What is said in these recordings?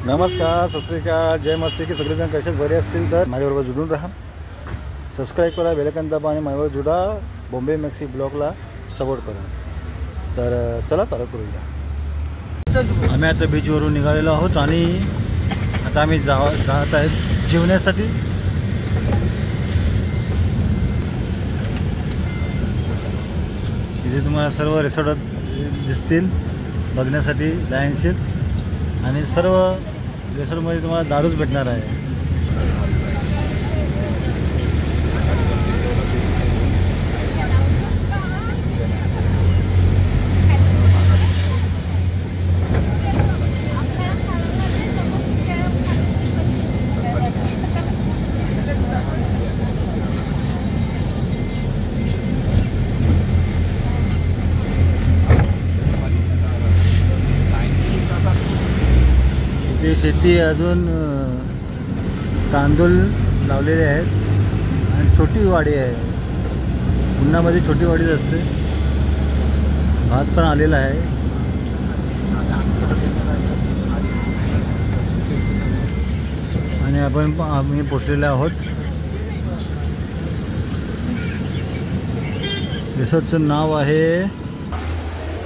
नमस्कार, सत श्री अकाल, जय मस्ती की सगळेजण कसे बरे असतील तर माझ्याबरोबर जुळून राहा, सबस्क्राईब करा, बेल आयकॉन दाबा आणि माझ्यावर जुडा. बॉम्बे मॅक्सी ब्लॉगला सपोर्ट करा. तर चला चालू करूया. आम्ही आता बीचवरून निघालेलो आहोत आणि आता आम्ही जात आहेत जेवण्यासाठी. इथे तुम्हाला सर्व रिसॉर्ट दिसतील बघण्यासाठी लायनशिप, आणि सर्व रिसॉर्टमध्ये तुम्हाला दारूच भेटणार आहे. शेती अजून तांदूळ लावलेले आहेत आणि छोटी वाडी आहे. उन्हामध्ये छोटी वाडीच असते. भात पण आलेला आहे. आणि आम्ही पोचलेले आहोत. रिसॉर्टचं नाव आहे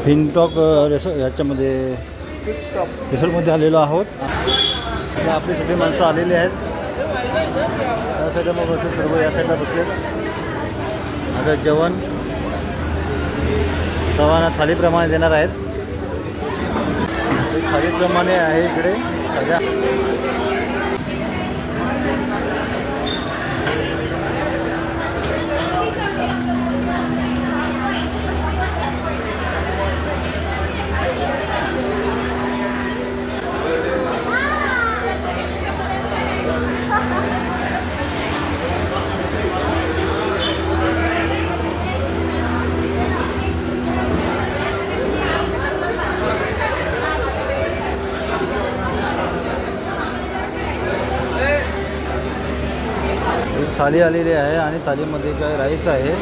फिनटॉक रिसॉर्ट. याच्यामध्ये रिसॉर्टमध्ये आलेलो आहोत. आपली सगळी माणसं आलेली आहेत. या साईडला मग सर्व या साईडला बसले. आता जेवण सर्वांना थालीप्रमाणे देणार आहेत. थालीप्रमाणे आहे इकडे सगळ्या. थाली आलेली आहे आणि थालीमध्ये काय राईस आहे,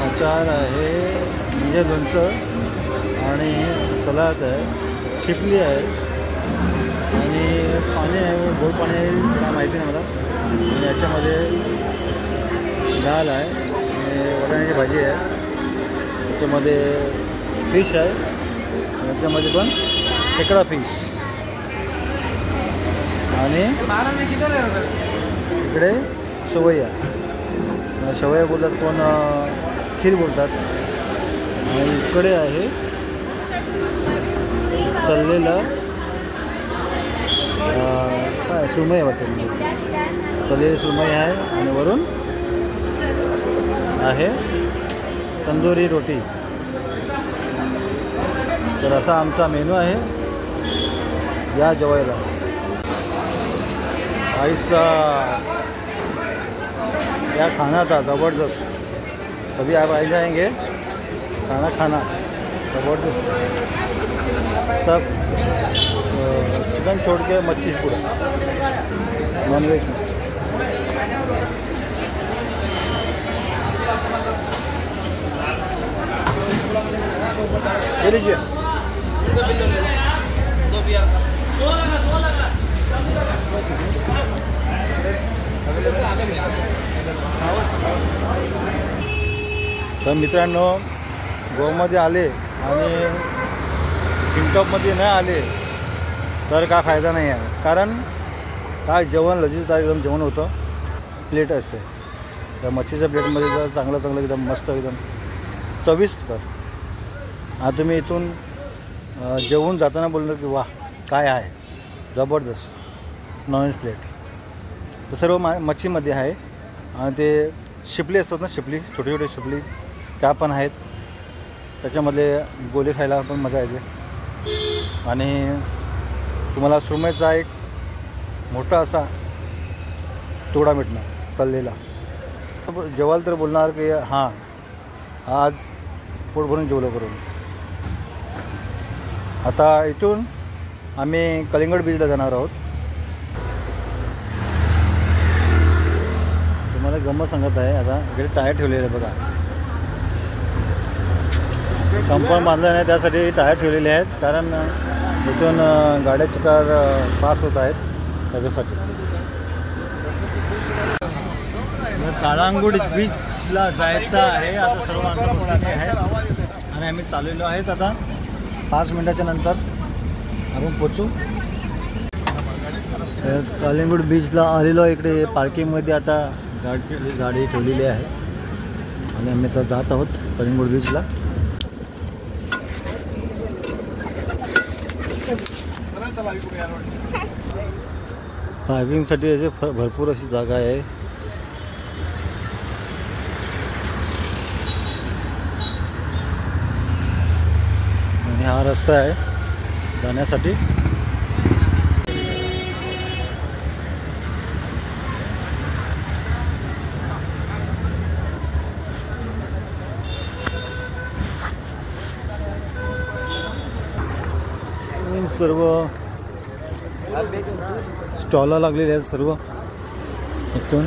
अचार आहे, म्हणजे लोणचं आणि सलाद आहे, शिपली आहे आणि पाणी आहे. गोड पाणी आहे काय माहिती नाही मला. आणि याच्यामध्ये डाळ आहे आणि वटाण्याची भाजी आहे. याच्यामध्ये फिश आहे. याच्यामध्ये पण खेकडा फिश. आणि इकडे शेवया. शेवया बोलतात, कोण खीर बोलतात. आणि इकडे आहे तळलेला काय सुरमई वाटते. तळलेली सुरमई आहे आणि वरून आहे तंदुरी रोटी. तर असा आमचा मेनू आहे. या जेवायला. ऐसा क्या खाना था, ज़बरदस्त. कभी आप आ जाएंगे खाना ज़बरदस्त. सब चिकन छोड़ के मच्छी पूरा नॉनवेज में. ले लीजिए. तर मित्रांनो, गोवामध्ये आले आणि फिनटॉकमध्ये नाही आले तर काय फायदा नाही आहे. कारण काय जेवण लजीजदार एकदम जेवण होतं. प्लेट असते त्या मच्छीच्या प्लेटमध्ये जर चांगलं एकदम मस्त एकदम चविष्ट. आता तुम्ही इथून जेवून जाताना बोलणार की वाह काय आहे, जबरदस्त नॉनव्हेज प्लेट. तर सर्व मच्छीमध्ये आहे. आणि ते शिपली असतात ना, शिपली छोटी छोटी शिपली त्या पण आहेत. त्याच्यामध्ये गोले खायला पण मजा येते. आणि तुम्हाला सुरमईचा एक मोठा असा तुकडा भेटणार तळलेला. जेवाल तर बोलणार की हां आज पोट भरून जेवलं करून. आता इथून आम्ही कलिंगड बीचला जाणार आहोत. तुम्हाला गंमत सांगत आहे. आता इकडे टायर ठेवलेले आहे बघा. कंपाऊंड बांधलं नाही त्यासाठी टायर ठेवलेले आहेत. कारण इथून गाड्या चिकार पास होत आहेत त्याच्यासाठी. काळांगुड बीचला जायचं आहे आता. सर्व माणसं बसलेली आहेत आणि आम्ही चाललेलो आहेत. आता 5 मिनिटाच्या नंतर आपण पोचू. काळांगुड बीचला आलेलो. इकडे पार्किंगमध्ये आता गाडी ठेवलेली आहे आणि आम्ही आता जात आहोत काळांगुड बीचला. पार्किंगसाठी असे भरपूर अशी जागा आहे. आणि हा रस्ता आहे जाण्यासाठी. सर्व स्टॉलला लागलेले आहेत सर्व इथून.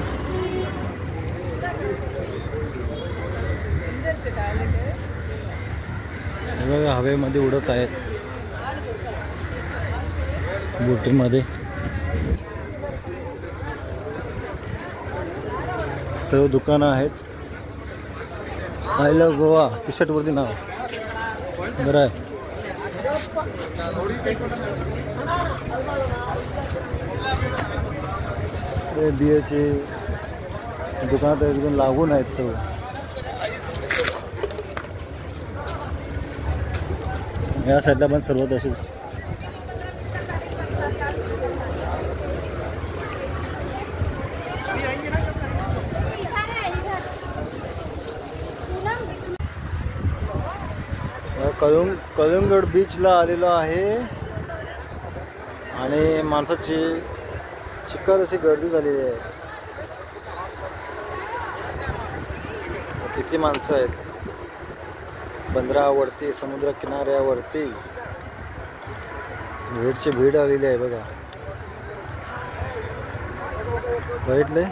हे बघा हवेमध्ये उडत आहेत बोटीमध्ये. सर्व दुकानं आहेत. I love Goa T shirt वरती नाव बरं आहे. बियरचे दुकानात एकदम लागून आहेत सर्व. या साईडला पण सर्व तसेच. कळंगड बीचला आलेलो आहे आणि माणसाची चिक्कार अशी गर्दी झालेली आहे. किती माणसं आहेत बंदरावरती, समुद्र किनाऱ्यावरती भेटची भीड आलेली आहे बघा. बघितले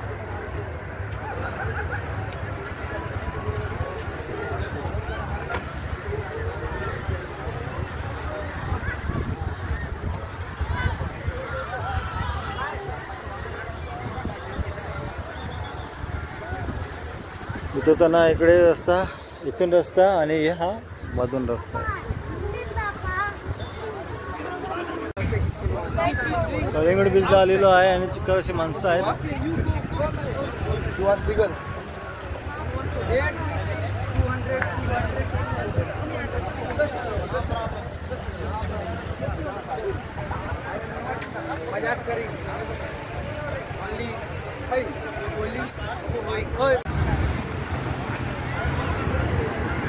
उतरताना इकडे रस्ता, इकडून रस्ता आणि हा मधून रस्ता. कळंगड बीचला आलेलो आहे आणि चिक्कार अशी माणसं आहेत.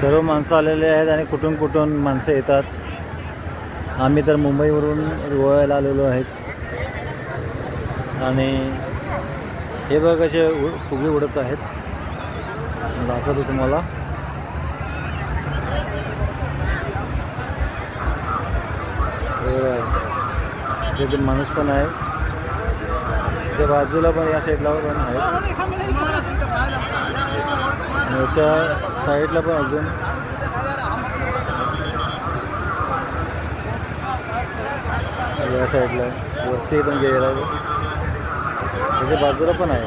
सर्व माणसं आलेले आहेत आणि कुठून कुठून माणसं येतात. आम्ही तर मुंबईवरून गोव्याला आलेलो आहेत. आणि हे बघ कसे फुगे उडत आहेत. दाखवतो तुम्हाला. तिथे माणूस पण आहे. त्या बाजूला पण या साईडला पण आहे. याच्या साईडला पण अजून या साईडला वरती पण गेलेला आहे. त्याच्या बाजूला पण आहे.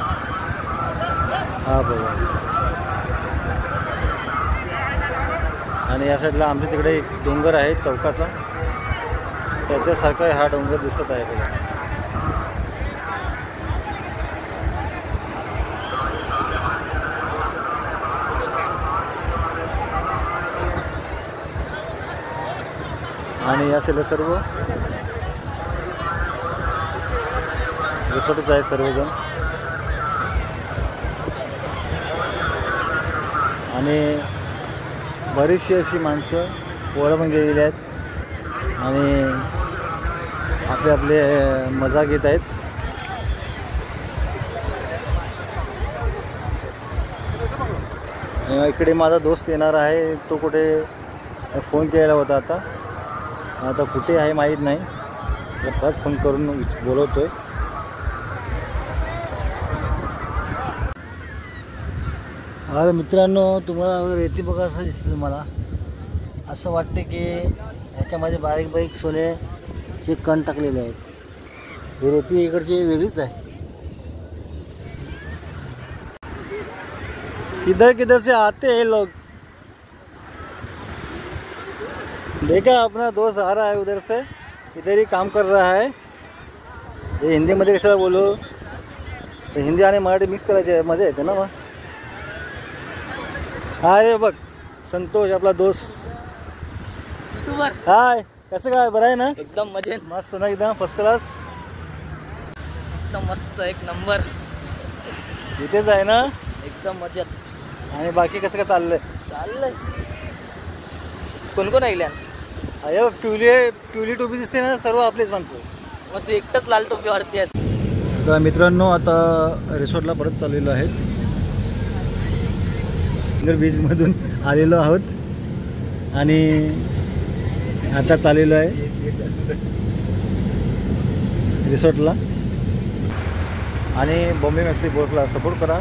हा बघा. आणि या साईडला आमच्या तिकडे एक डोंगर आहे चौकाचा, त्याच्यासारखा हा डोंगर दिसत आहे बघा. आणि या साईडला सर्व रिसॉर्टच आहे सर्वजण. आणि बरीचशी अशी माणसं पोरं पण गेलेली आहेत आणि आपले आपले मजा घेत आहेत. इकडे माझा दोस्त येणार आहे. तो कुठे फोन केलेला होता. आता कुठे आहे माहीत नाही. परत फोन करून बोलवतोय. अरे मित्रांनो, तुम्हाला रेती बघा असं दिसतं. तुम्हाला असं वाटते की ह्याच्यामध्ये बारीक बारीक सोने चे कण टाकलेले आहेत. ही रेती इकडची वेगळीच आहे. किधर किधर से आते हैं लोग. देखा अपना दोस्त आ रहा है उधर से, इधर ही काम कर रहा है. हे हिंदीमध्ये कशाला बोलू, हिंदी आणि मराठी मिक्स करायचे, मजा येते ना मग. अरे बघ संतोष आपला दोस्त. हाय, कसं काय, बरं आहे ना. एकदम मजेत, मस्त ना, एकदम फर्स्ट क्लास, एकदम मस्त, एक नंबर. इथेच आहे ना, एकदम मजेत. आणि बाकी कसं काय चाललंय. चाललंय. कोण कोण राहिल्या. अयो पिवली टोपी दिसते ना, सर्व आपलेच माणसं. मग तू एकटाच लाल टोपीवरती आहेस. तर मित्रांनो आता रिसॉर्टला परत चाललेलो आहे. बीचमधून आलेलो आहोत आणि आता चाललेलो आहे रिसॉर्टला. आणि बॉम्बे मॅक्सी बोर्डला सपोर्ट करा.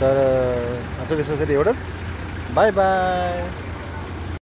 तर आता रिसॉर्टसाठी एवढंच. Bye bye.